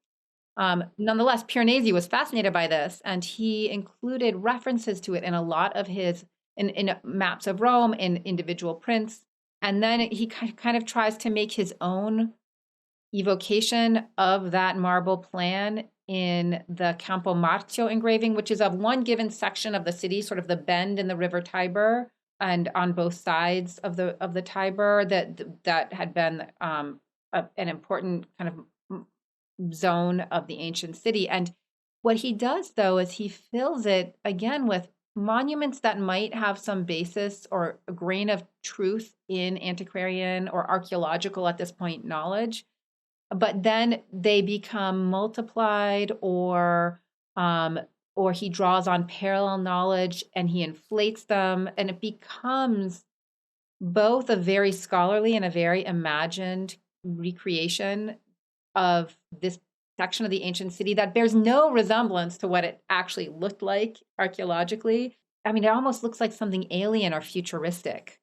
[SPEAKER 2] Nonetheless, Piranesi was fascinated by this, and he included references to it in a lot of his in maps of Rome, in individual prints, and then he kind of tries to make his own evocation of that marble plan in the Campo Marzio engraving, which is of one given section of the city, sort of the bend in the River Tiber, and on both sides of the Tiber that had been an important kind of zone of the ancient city. And what he does, though, is he fills it again with monuments that might have some basis or a grain of truth in antiquarian or archaeological at this point knowledge, but then they become multiplied, or he draws on parallel knowledge and he inflates them, and it becomes both a very scholarly and a very imagined recreation of this section of the ancient city that bears no resemblance to what it actually looked like archaeologically. I mean, it almost looks like something alien or futuristic.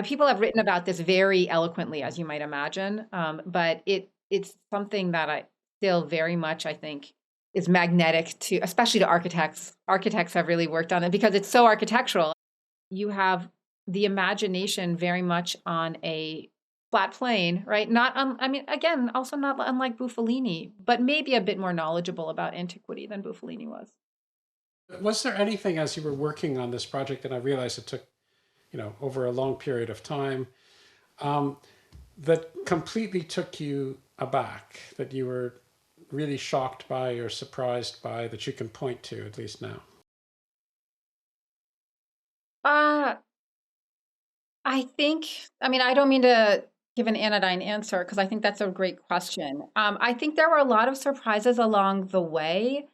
[SPEAKER 2] People have written about this very eloquently, as you might imagine, but it's something that I still very much, I think, is magnetic to, especially to architects. Architects have really worked on it because it's so architectural. You have the imagination very much on a flat plane, right? Not, I mean, again, also not unlike Buffalini, but maybe a bit more knowledgeable about antiquity than Buffalini was.
[SPEAKER 1] Was there anything as you were working on this project, and I realized it took, over a long period of time, um, that completely took you aback, that you were really shocked by or surprised by, that you can point to at least now?
[SPEAKER 2] Uh, I think, I mean, I don't mean to give an anodyne answer because I think that's a great question. I think there were a lot of surprises along the way.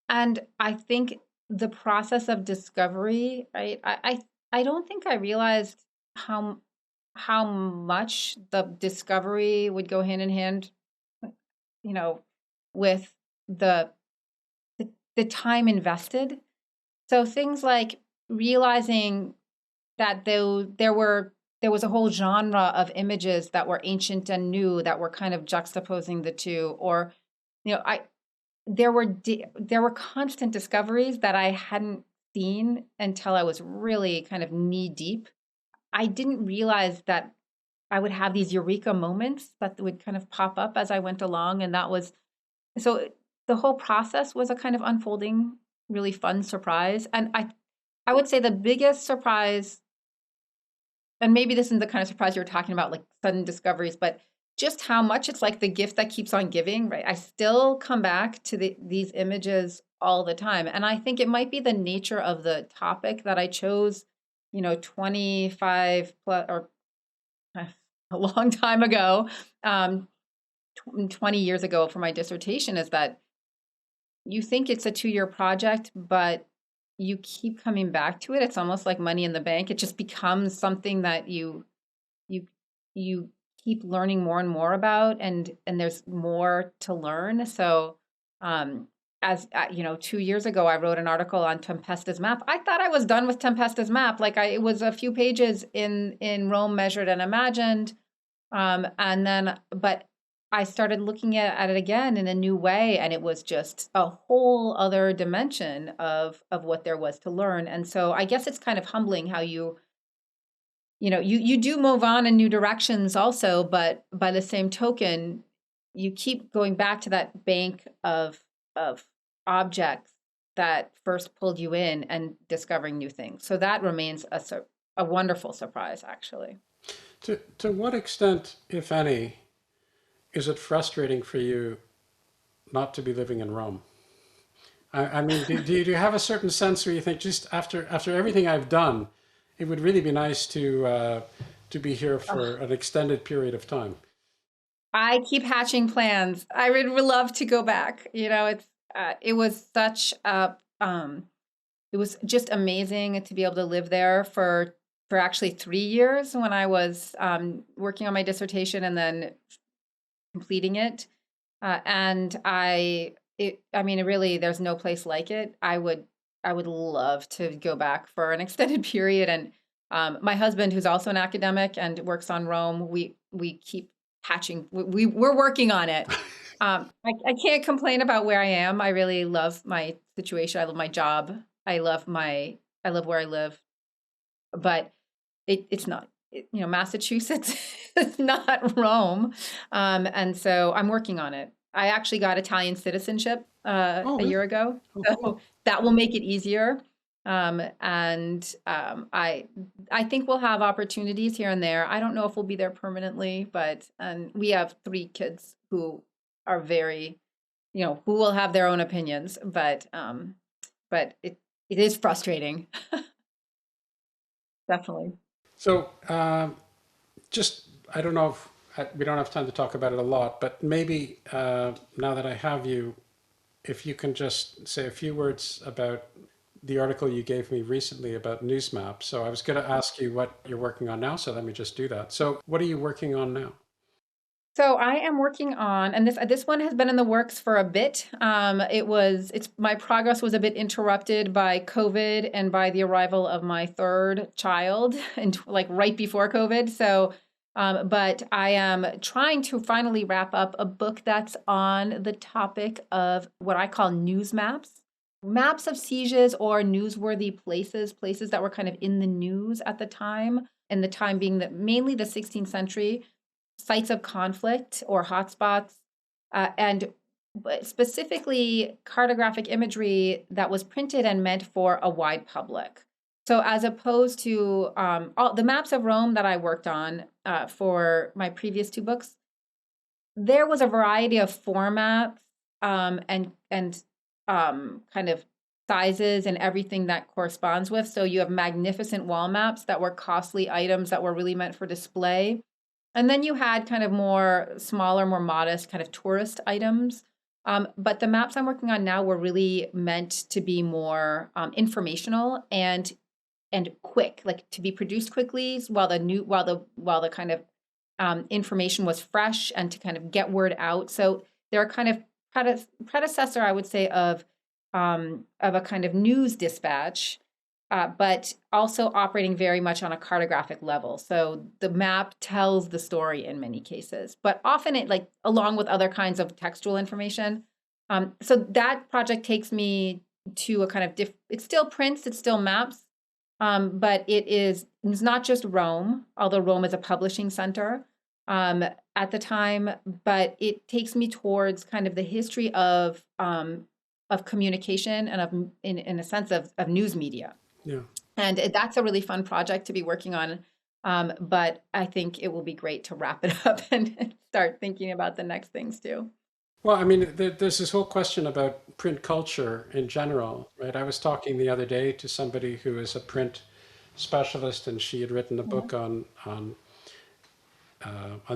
[SPEAKER 2] And I think the process of discovery, right? I don't think I realized how much the discovery would go hand in hand, you know, with the the time invested. So things like realizing that there was a whole genre of images that were ancient and new that were kind of juxtaposing the two, or I there were constant discoveries that I hadn't seen until I was really kind of knee deep. I didn't realize that I would have these eureka moments that would kind of pop up as I went along, and that was so the whole process was a kind of unfolding, really fun surprise. And I would say the biggest surprise, and maybe this isn't the kind of surprise you were talking about, like sudden discoveries, but just how much it's like the gift that keeps on giving, right? I still come back to these images all the time. And I think it might be the nature of the topic that I chose, 25 plus or a long time ago, 20 years ago for my dissertation, is that you think it's a 2-year project, but you keep coming back to it. It's almost like money in the bank. It just becomes something that you you keep learning more and more about, and there's more to learn. So, as 2 years ago, I wrote an article on Tempesta's map. I thought I was done with Tempesta's map. Like it was a few pages in Rome Measured and Imagined, and then but I started looking at it again in a new way, and it was just a whole other dimension of what there was to learn. And so I guess it's kind of humbling how you do move on in new directions also, but by the same token, you keep going back to that bank of objects that first pulled you in and discovering new things. So that remains a wonderful surprise, actually.
[SPEAKER 1] To what extent, if any, is it frustrating for you not to be living in Rome? I mean, do you have a certain sense where you think, just after everything I've done, it would really be nice to be here for an extended period of time?
[SPEAKER 2] I keep hatching plans. I would love to go back. It was such a it was just amazing to be able to live there for actually 3 years when I was working on my dissertation and then completing it. And I mean, really, there's no place like it. I would love to go back for an extended period, and My husband, who's also an academic and works on Rome, we keep patching. We're working on it. I can't complain about where I am. I really love my situation. I love my job. I love where I live. But it's not, Massachusetts is not Rome. And so I'm working on it. I actually got Italian citizenship
[SPEAKER 1] Oh,
[SPEAKER 2] a
[SPEAKER 1] really?
[SPEAKER 2] year ago,
[SPEAKER 1] Oh,
[SPEAKER 2] so
[SPEAKER 1] cool.
[SPEAKER 2] that will make it easier. And I think we'll have opportunities here and there. I don't know if we'll be there permanently, but and we have three kids who are very, who will have their own opinions, but it is frustrating, definitely.
[SPEAKER 1] So, just, I don't know if we don't have time to talk about it a lot, but maybe now that I have you, if you can just say a few words about the article you gave me recently about Newsmap. So I was going to ask you what you're working on now, so let me just do that. So what are you working on now?
[SPEAKER 2] So I am working on, and this one has been in the works for a bit. It's my progress was a bit interrupted by COVID and by the arrival of my third child, and like right before COVID. So, but I am trying to finally wrap up a book that's on the topic of what I call news maps, maps of sieges or newsworthy places that were kind of in the news at the time, and the time being that mainly the 16th century sites of conflict or hotspots, and specifically cartographic imagery that was printed and meant for a wide public. So, as opposed to all the maps of Rome that I worked on for my previous two books, there was a variety of formats and kind of sizes and everything that corresponds with. So you have magnificent wall maps that were costly items that were really meant for display, and then you had kind of more smaller, more modest kind of tourist items. But the maps I'm working on now were really meant to be more informational and quick, like to be produced quickly while the kind of information was fresh and to kind of get word out. So they're kind of predecessor, I would say, of a kind of news dispatch, but also operating very much on a cartographic level. So the map tells the story in many cases, but often it like along with other kinds of textual information. So that project takes me to a kind of it's still prints, it's still maps, but it's not just Rome, although Rome is a publishing center at the time, but it takes me towards kind of the history of communication and in a sense of news media.
[SPEAKER 1] Yeah.
[SPEAKER 2] And that's a really fun project to be working on. But I think it will be great to wrap it up and start thinking about the next things too.
[SPEAKER 1] Well, I mean, there's this whole question about print culture in general, right? I was talking the other day to somebody who is a print specialist, and she had written a
[SPEAKER 2] Yeah.
[SPEAKER 1] book on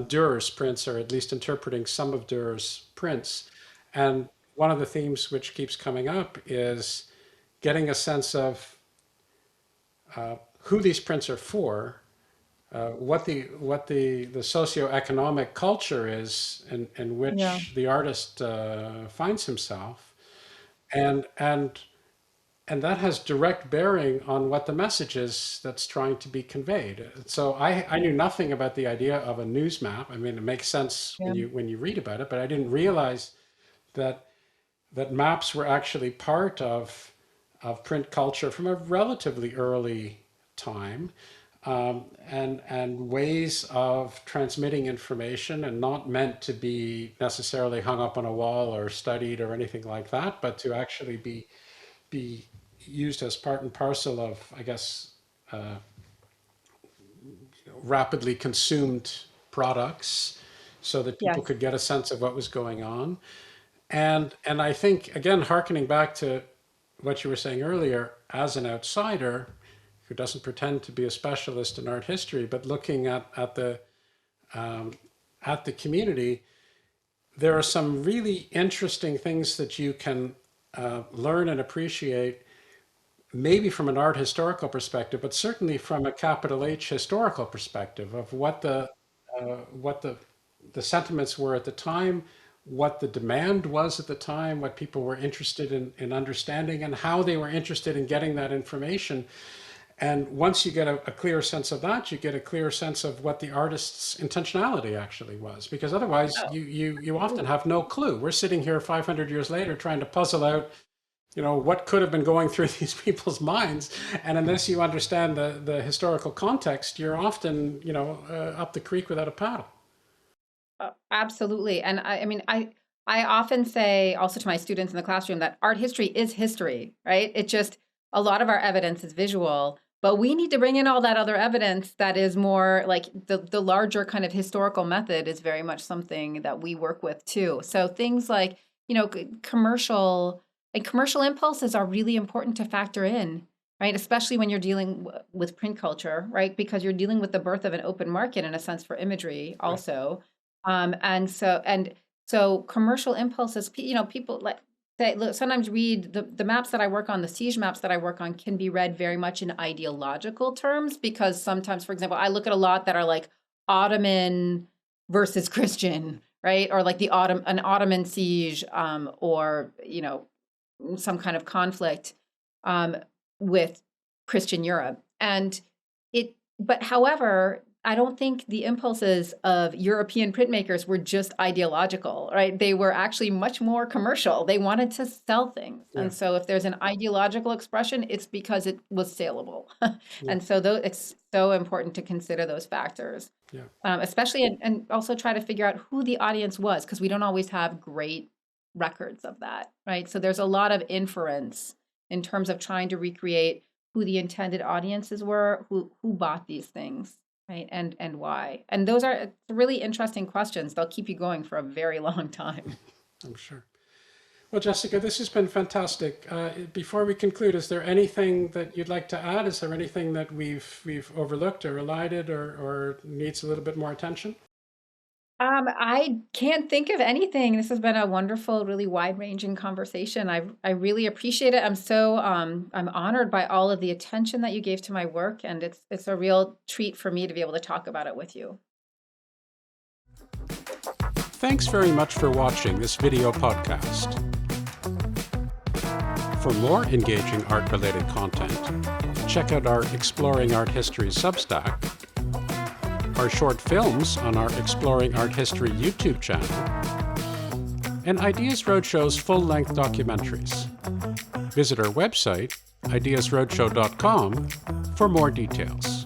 [SPEAKER 1] Durer's prints, or at least interpreting some of Durer's prints. And one of the themes which keeps coming up is getting a sense of who these prints are for, what the socioeconomic culture is in
[SPEAKER 2] Yeah.
[SPEAKER 1] which the artist finds himself, and and that has direct bearing on what the message is that's trying to be conveyed. So I knew nothing about the idea of a news map. I mean, it makes sense
[SPEAKER 2] Yeah.
[SPEAKER 1] when you read about it, but I didn't realize that that maps were actually part of print culture from a relatively early time, and ways of transmitting information, and not meant to be necessarily hung up on a wall or studied or anything like that, but to actually be used as part and parcel of, I guess, rapidly consumed products, so that people
[SPEAKER 2] Yes.
[SPEAKER 1] could get a sense of what was going on. And I think, again, hearkening back to what you were saying earlier, as an outsider who doesn't pretend to be a specialist in art history, but looking at the community, there are some really interesting things that you can learn and appreciate, maybe from an art historical perspective, but certainly from a capital H historical perspective of what the sentiments were at the time, what the demand was at the time, what people were interested in understanding, and how they were interested in getting that information. And once you get a clear sense of that, you get a clear sense of what the artist's intentionality actually was. Because otherwise,
[SPEAKER 2] Oh,
[SPEAKER 1] you often have no clue. We're sitting here 500 years later trying to puzzle out, what could have been going through these people's minds. And unless you understand the historical context, you're often, up the creek without a paddle.
[SPEAKER 2] absolutely. And I mean, I often say also to my students in the classroom that art history is history, right? It just, a lot of our evidence is visual, but we need to bring in all that other evidence that is more like the larger kind of historical method is very much something that we work with too. So things like, commercial impulses are really important to factor in, right? Especially when you're dealing with print culture, right? Because you're dealing with the birth of an open market in a sense for imagery
[SPEAKER 1] Right.
[SPEAKER 2] also. And so commercial impulses, people like say, look, sometimes read the maps that I work on, the siege maps that I work on can be read very much in ideological terms because sometimes, for example, I look at a lot that are like Ottoman versus Christian, right? Or like an Ottoman siege, or some kind of conflict um, with Christian Europe. But however, I don't think the impulses of European printmakers were just ideological, right? They were actually much more commercial. They wanted to sell things.
[SPEAKER 1] Yeah.
[SPEAKER 2] And so if there's an ideological expression, it's because it was saleable.
[SPEAKER 1] Yeah.
[SPEAKER 2] And so it's so important to consider those factors,
[SPEAKER 1] Yeah.
[SPEAKER 2] especially and also try to figure out who the audience was, because we don't always have great records of that, right? So there's a lot of inference in terms of trying to recreate who the intended audiences were, who bought these things, right? And why. And those are really interesting questions. They'll keep you going for a very long time.
[SPEAKER 1] I'm sure. Well, Jessica, this has been fantastic. Before we conclude, is there anything that you'd like to add? Is there anything that we've overlooked or elided or needs a little bit more attention?
[SPEAKER 2] I can't think of anything. This has been a wonderful, really wide-ranging conversation. I really appreciate it. I'm honored by all of the attention that you gave to my work, and it's a real treat for me to be able to talk about it with you.
[SPEAKER 1] Thanks very much for watching this video podcast. For more engaging art-related content, check out our Exploring Art History Substack, our short films on our Exploring Art History YouTube channel, and Ideas Roadshow's full-length documentaries. Visit our website, ideasroadshow.com, for more details.